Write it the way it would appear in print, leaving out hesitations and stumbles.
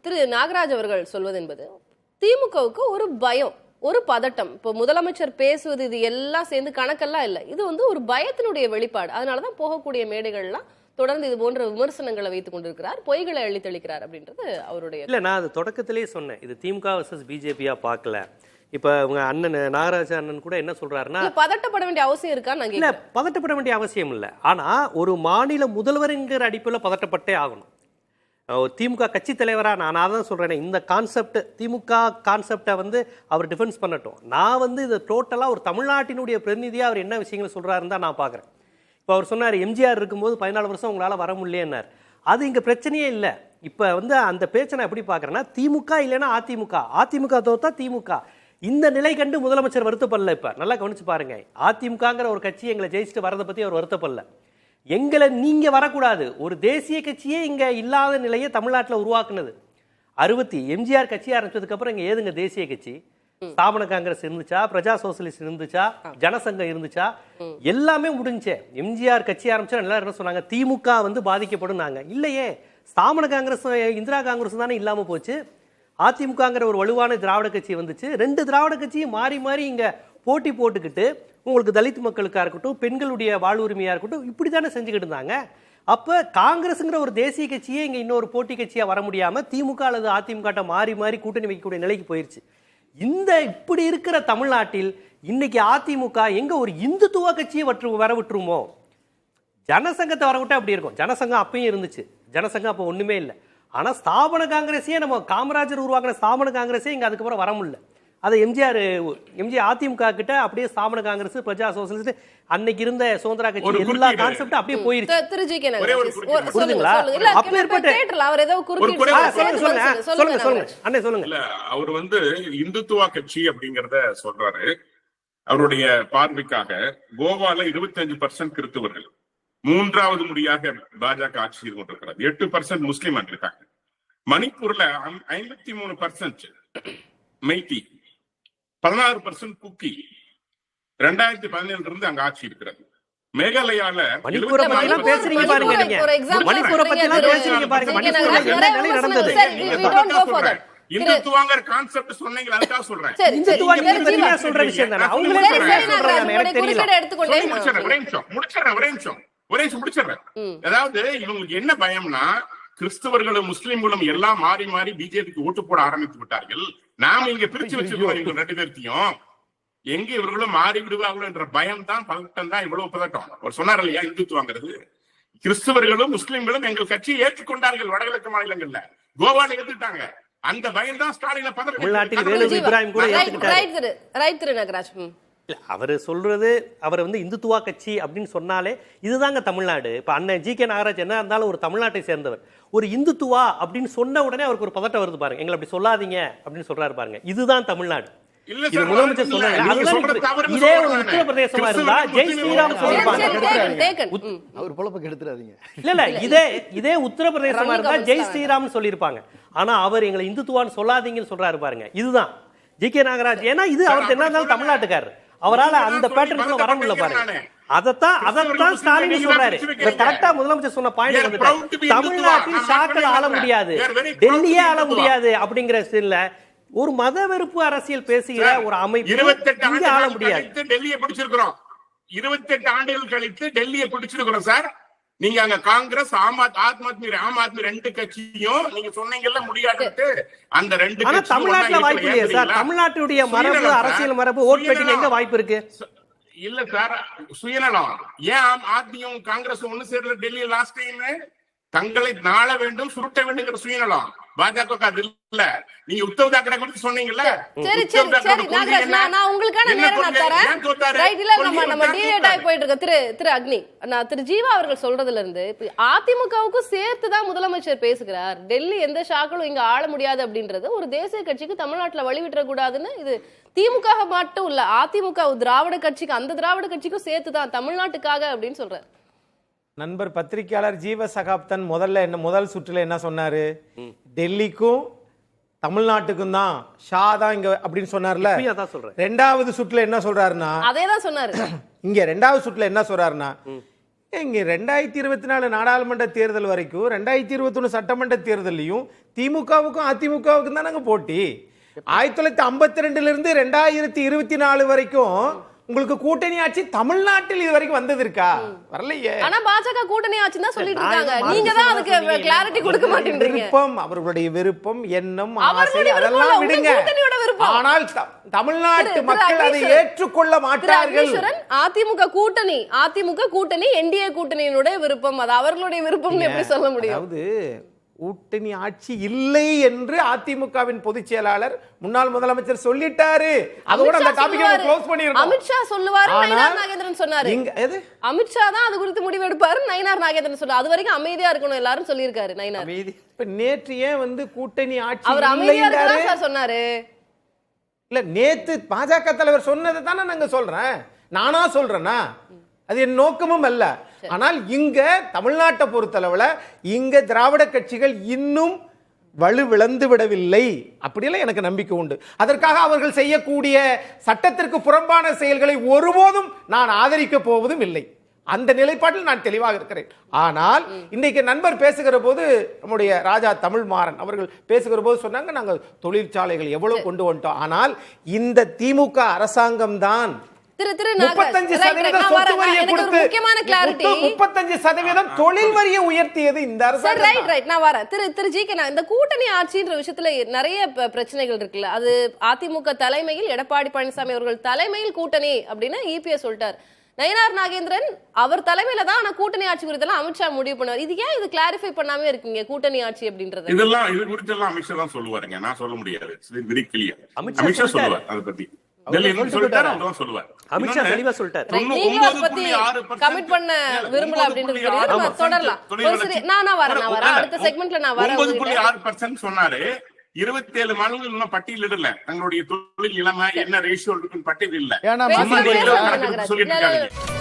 திரு நாகராஜ் அவர்கள் சொல்வது என்பது திமுகவுக்கு ஒரு பயம், ஒரு பதட்டம். இப்போ முதலமைச்சர் பேசுவது இது எல்லாம் சேர்ந்து கணக்கெல்லாம் இல்லை, இது ஒரு பயத்தினுடைய வெளிப்பாடு. அதனாலதான் போகக்கூடிய மேடைகள்லாம் தொடர்ந்து இது போன்ற விமர்சனங்களை வைத்துக் கொண்டிருக்கிறார், பொய்களை அள்ளித்தளிக்கிறார் அப்படின்றது அவருடைய. இல்ல, நான் அது தொடக்கத்திலேயே சொன்னேன், இது திமுக வர்சஸ் பிஜேபியா பார்க்கல. இப்ப உங்க அண்ணன் நாகராஜ அண்ணன் கூட என்ன சொல்றாருன்னா, பதட்டப்பட வேண்டிய அவசியம் இருக்கா? இல்ல, பதட்டப்பட வேண்டிய அவசியம் இல்ல. ஆனா ஒரு மாநில முதல்வர்ங்கிற அடிப்படையில் பதட்டப்பட்டே ஆகணும். திமுக கட்சி தலைவரா நான் தான் சொல்றேன், இந்த கான்செப்ட் திமுக கான்செப்டை அவர் டிஃபென்ஸ் பண்ணட்டும். நான் இது டோட்டலா ஒரு தமிழ்நாட்டினுடைய பிரதிநிதியா அவர் என்ன விஷயங்கள் சொல்றாருன்னு தான் நான் பாக்குறேன். இப்போ அவர் சொன்னார், எம்ஜிஆர் இருக்கும்போது 14 வருஷம் உங்களால் வர முடியலன்னார். அது இங்கே பிரச்சனையே இல்லை. இப்போ அந்த பேச்சை நான் எப்படி பார்க்குறேன்னா, திமுக இல்லைன்னா அதிமுக, அதிமுக தோத்தா திமுக, இந்த நிலை கண்டு முதலமைச்சர் வருத்தப்படல. இப்போ நல்லா கவனிச்சு பாருங்க, அதிமுகங்கிற ஒரு கட்சி எங்களை ஜெயிச்சுட்டு வரதை பற்றி அவர் வருத்தப்படல. எங்களை நீங்க வரக்கூடாது, ஒரு தேசிய கட்சியே இங்கே இல்லாத நிலையை தமிழ்நாட்டில் உருவாக்குனது. எம்ஜிஆர் கட்சி ஆரம்பிச்சதுக்கு அப்புறம் இங்கே ஏதுங்க தேசிய கட்சி? ஸ்தாபன காங்கிரஸ் இருந்துச்சா, பிரஜா சோசியலிஸ்ட் இருந்துச்சா, ஜனசங்கம் இருந்துச்சா? எல்லாமே முடிஞ்சே. எம்ஜிஆர் கட்சி ஆரம்பிச்சா எல்லாரும் என்ன சொன்னாங்க, திமுக பாதிக்கப்படும். நாங்க இல்லையே, ஸ்தாபன காங்கிரஸ் இந்திரா காங்கிரஸ் தானே இல்லாம போச்சு. அதிமுகங்கிற ஒரு வலுவான திராவிட கட்சி வந்துச்சு. 2 திராவிட கட்சியும் மாறி மாறி இங்க போட்டி போட்டுக்கிட்டு உங்களுக்கு தலித் மக்களுக்கா இருக்கட்டும், பெண்களுடைய வாழ்வுரிமையா இருக்கட்டும், இப்படித்தானே செஞ்சுக்கிட்டு இருந்தாங்க. அப்ப காங்கிரஸ்ங்கிற ஒரு தேசிய கட்சியே இங்க இன்னொரு போட்டி கட்சியா வர முடியாம திமுக அல்லது அதிமுக மாறி மாறி கூட்டணி வைக்கக்கூடிய நிலைக்கு போயிருச்சு. இந்த இப்படி இருக்கிற தமிழ்நாட்டில் இன்னைக்கு அதிமுக எங்க ஒரு இந்துத்துவ கட்சியை வர விட்டுருமோ? ஜனசங்கத்தை வரவிட்டா அப்படி இருக்கும். ஜனசங்கம் அப்பயும் இருந்துச்சு, ஜனசங்கம் அப்போ ஒண்ணுமே இல்லை. ஆனா ஸ்தாபன காங்கிரஸே, நம்ம காமராஜர் உருவாக்கின ஸ்தாபன காங்கிரஸே இங்க அதுக்கப்புறம் வர முடியல. அதை எம்ஜிஆர் அதிமுக கிட்ட அப்படியே ஸ்தாபன காங்கிரஸ், பிரஜா சோசியலிஸ்ட், அன்னைக்கு இருந்த சுதந்திரா கட்சி எல்லா கான்செப்ட் அப்படியே போயிருச்சு. அவர் இந்துத்துவா கட்சி அப்படிங்கறத சொல்றாரு. அவருடைய பார்வைக்காக கோவால 25% கிறிஸ்தவர்கள், 3வது முறையாக பாஜக ஆட்சி செய்து கொண்டிருக்கிறது. 8% முஸ்லீம் இருக்காங்க. மணிப்பூர்ல 53% மைத்தி, 16% குக்கி. 2017 இருந்து அங்க ஆட்சி இருக்கிறது. மேகாலயால இந்துத்துவாங்கிற கான்செப்ட் சொன்னீங்க, அதுக்காக சொல்றேன். முடிச்சிடுறேன். அதாவது இவங்களுக்கு என்ன பயம்னா, கிறிஸ்தவர்களும் முஸ்லிம்களும் எல்லாம் மாறி மாறி பிஜேபிக்கு ஓட்டு போட ஆரம்பித்து விட்டார்கள். நாம இங்க பிரிச்சு வச்சிருக்கோம் இவங்க 2 பேர்த்தையும். எங்க இவர்களும் மாறி விடுவார்கள் என்ற பயம் தான், பதட்டம் தான், இவ்வளவு பதட்டம். அவர் சொன்னார் இல்லையா, இந்துத்துவாங்கிறது. கிறிஸ்தவர்களும் முஸ்லிம்களும் எங்கள் கட்சியை ஏற்றுக்கொண்டார்கள் வடகிழக்கு மாநிலங்கள்ல, கோவால ஏத்துட்டாங்க. அந்த பயம் தான் ஸ்டாலின் அவர் சொல்றது. அவர் இந்துத்துவா கட்சி அப்படின்னு சொன்னாலே இதுதாங்க தமிழ்நாடு. இப்ப அண்ணன் ஜி.கே. நாகராஜ் என்ன இருந்தாலும் ஒரு தமிழ்நாட்டை சேர்ந்தவர். ஒரு இந்துத்துவா அப்படின்னு சொன்ன உடனே அவருக்கு ஒரு பதட்டம் வருது பாருங்க. எங்களை அப்படி சொல்லாதீங்க அப்படின்னு சொல்றாரு பாருங்க. இதுதான் தமிழ்நாடு. முதலமைச்சர் சொன்னாங்க, இதே ஒரு உத்தரப்பிரதேசமா இருந்தா ஜெய் ஸ்ரீராம் சொல்லிருப்பாங்க. அவர் பொழப்ப எடுத்துறாதீங்க. இல்ல இதே உத்தரப்பிரதேசமா இருந்தா ஜெய் ஸ்ரீராம் சொல்லிருப்பாங்க. ஆனா அவர் எங்களை இந்துத்துவான்னு சொல்லாதீங்கன்னு சொல்றாரு பாருங்க. இதுதான் ஜி.கே. நாகராஜ். ஏன்னா இது அவருக்கு என்ன இருந்தாலும் தமிழ்நாட்டுக்காரர், அவரால் அந்த பேட்டர்னுக்குள்ள வர முடியல பாருங்க. அதத்தான் ஸ்டாலின் சொல்றாரு. கரெக்டா முதலமைச்சர் சொன்ன பாயிண்ட், தமிழ்நாட்டில் ஷாக்கள் ஆள முடியாது, டெல்லியே ஆள முடியாது அப்படிங்கிற ஸ்டில்ல ஒரு மத வெறுப்பு அரசியல் பேசுகிற ஒரு அமைப்பு 28 ஆள முடியாது. டெல்லியை பிடிச்சிருக்கிறோம். 28 ஆண்டுகள் கழித்து டெல்லியை பிடிச்சிருக்கிறோம் சார். நீங்க அங்க காங்கிரஸ், ஆம் ஆத்மி 2 கட்சியும் நீங்க சொன்னீங்கல்ல முடியாது. அந்த 2 கட்சி தமிழ்நாட்டுல வாய்ப்பு இல்லையா சார்? தமிழ்நாட்டுடைய மரபு, அரசியல் மரபு, ஓட் பேட்டிங் எங்க வாய்ப்பு இருக்கு? இல்ல சார், சுயநலம். ஏன் ஆத்மியும் காங்கிரஸ் ஒண்ணு சேரல டெல்லி லாஸ்ட் டைம்? தங்களை நாள வேண்டும், சுருட்ட வேண்டும் சுயநலம். பாஜக அது இல்ல. நீங்க உத்தவ் தாக்கரே குறித்து சொன்னீங்கல்ல. சரி சரி சரி நாகராஜ், நான் உங்களுக்கான நேரம் நான் தரேன். ரைட், இல்ல நம்ம டிவேட் ஆகி போயிட்டு இருக்க. திரு அக்னி, நான் திரு ஜீவா அவர்கள் சொல்றதுல இருந்து அதிமுகவுக்கும் சேர்த்து தான் முதலமைச்சர் பேசுகிறார். டெல்லி எந்த ஷாக்களும் இங்க ஆள முடியாது அப்படின்றது ஒரு தேசிய கட்சிக்கு தமிழ்நாட்டுல வழிவிட்டுற கூடாதுன்னு. இது திமுக மட்டும் இல்ல, அதிமுக திராவிட கட்சிக்கு, அந்த திராவிட கட்சிக்கும் சேர்த்து தான், தமிழ்நாட்டுக்காக அப்படின்னு சொல்றாரு. நண்பர் பத்திரிகையாளர் ஜீவ சகாப்தன் முதல் சுற்றுல என்ன சொன்னாரு? டெல்லிக்கும் தமிழ்நாட்டுக்கும் தான் ஷா தான் இங்க அப்படின்னு சொன்னார்ல. 2வது சுற்றுல என்ன சொல்றாருன்னா, அதேதான் சொன்னாரு. இங்க 2வது சுற்றுல என்ன சொல்றாருன்னா, இங்க 2024 நாடாளுமன்ற தேர்தல் வரைக்கும் 2021 சட்டமன்ற தேர்தலையும் திமுகவுக்கும் அதிமுகவுக்கும் தான் நாங்க போட்டி. 1952 இருந்து 2024 வரைக்கும் உங்களுக்கு கூட்டணி ஆட்சி தமிழ்நாட்டில் இது வரைக்கும் வந்தது இருக்கா? வரலையே. ஆனா பாஜக கூட்டணி ஆட்சின்னு தான் சொல்லிட்டு இருக்காங்க. நீங்க தான் அதுக்கு கிளாரிட்டி கொடுக்க மாட்டேன்றீங்க. விருப்பம், அவர்களுடைய விருப்பம், எண்ணம், ஆசை அதெல்லாம் விடுங்க. ஆனால் தமிழ்நாட்டு மக்கள் அதை ஏற்றுக்கொள்ள மாட்டார்கள். அதிமுக கூட்டணி என்டிஏ கூட்டணியினுடைய விருப்பம், அது அவர்களுடைய விருப்பம்னு எப்படி சொல்ல முடியும்? அதாவது கூட்டணி ஆட்சி இல்லை என்று அதிமுகவின் பொதுச் செயலாளர் முன்னாள் முதலமைச்சர் சொல்லிட்டாரு. அதோட அந்த டாபிக்கை க்ளோஸ் பண்ணிருக்கோம். அமித்ஷா சொல்லுவாரு, நயினார் நாகேந்திரன் சொன்னாரு. எது? அமித்ஷா தான் அது குறித்து முடிவு எடுப்பாரு, நயினார் நாகேந்திரன் சொன்னாரு. அது வரைக்கும் அமைதியா இருக்கணும் எல்லாரும் சொல்லியிருக்காரு நயினார். இப்ப நேற்று ஏன் வந்து கூட்டணி ஆட்சி அவர் அமைதியா இருக்கதான் சார் சொன்னாரு. இல்ல, நேத்து பாஜக தலைவர் சொன்னதை தானே நாங்க சொல்றேன். நானா சொல்றேன்னா அது என் நோக்கமும் அல்ல. ஆனால் இங்க தமிழ்நாட்டை பொறுத்தளவுல இங்க திராவிட கட்சிகள் இன்னும் வலுவிழந்து விடவில்லை. அப்படியெல்லாம் எனக்கு நம்பிக்கை உண்டு. அதற்காக அவர்கள் செய்யக்கூடிய சட்டத்திற்கு புறம்பான செயல்களை ஒருபோதும் நான் ஆதரிக்க போவதும் இல்லை. அந்த நிலைப்பாட்டில் நான் தெளிவாக இருக்கிறேன். ஆனால் இன்னைக்கு நண்பர் பேசுகிற போது, நம்முடைய ராஜா தமிழ்மாறன் அவர்கள் பேசுகிற போது சொன்னாங்க, நாங்கள் தொழிற்சாலைகள் எவ்வளவு கொண்டு வந்துட்டோம். ஆனால் இந்த திமுக அரசாங்கம் தான் 35% தொழில் வரியை உயர்த்தியது இந்த அரசாங்கம். இந்த கூட்டணி ஆட்சின்ற விஷயத்துல நிறைய பிரச்சனைகள் இருக்குல்ல. அது அதிமுக தலைமையில் எடப்பாடி பழனிசாமி அவர்கள் தலைமையில் கூட்டணி அப்படின்னு இபிஎஸ் சொல்லிட்டார். நயினார் நாகேந்திரன் அவர் தலைமையில தான் ஆனா கூட்டணி ஆட்சி குறித்தெல்லாம் அமித்ஷா முடிவு பண்ணுவார். இது ஏன் இது கிளாரிஃபை பண்ணாமே இருக்கீங்க கூட்டணி ஆட்சி அப்படின்றது? இதெல்லாம் இது குறித்தெல்லாம் அமித்ஷா தான் சொல்லுவாருங்க, நான் சொல்ல முடியாது. அமித்ஷா சொல்லுவார் அதை பத்தி. அமித்ஷா தெளிவா சொல்லிட்டாரு. கமிட் பண்ண விரும்பல அப்படின்றது தொடரலாம். அடுத்த செக்மெண்ட்ல நான் வரேன். 9.6% சொன்னாரு. 27 மாநிலங்கள் இன்னும் பட்டியலிடல. தங்களுடைய தொழில் நிலைமை என்ன ரேஷியோ இருக்குன்னு பட்டியல் இல்ல. சொல்லிட்டு இருக்காங்க.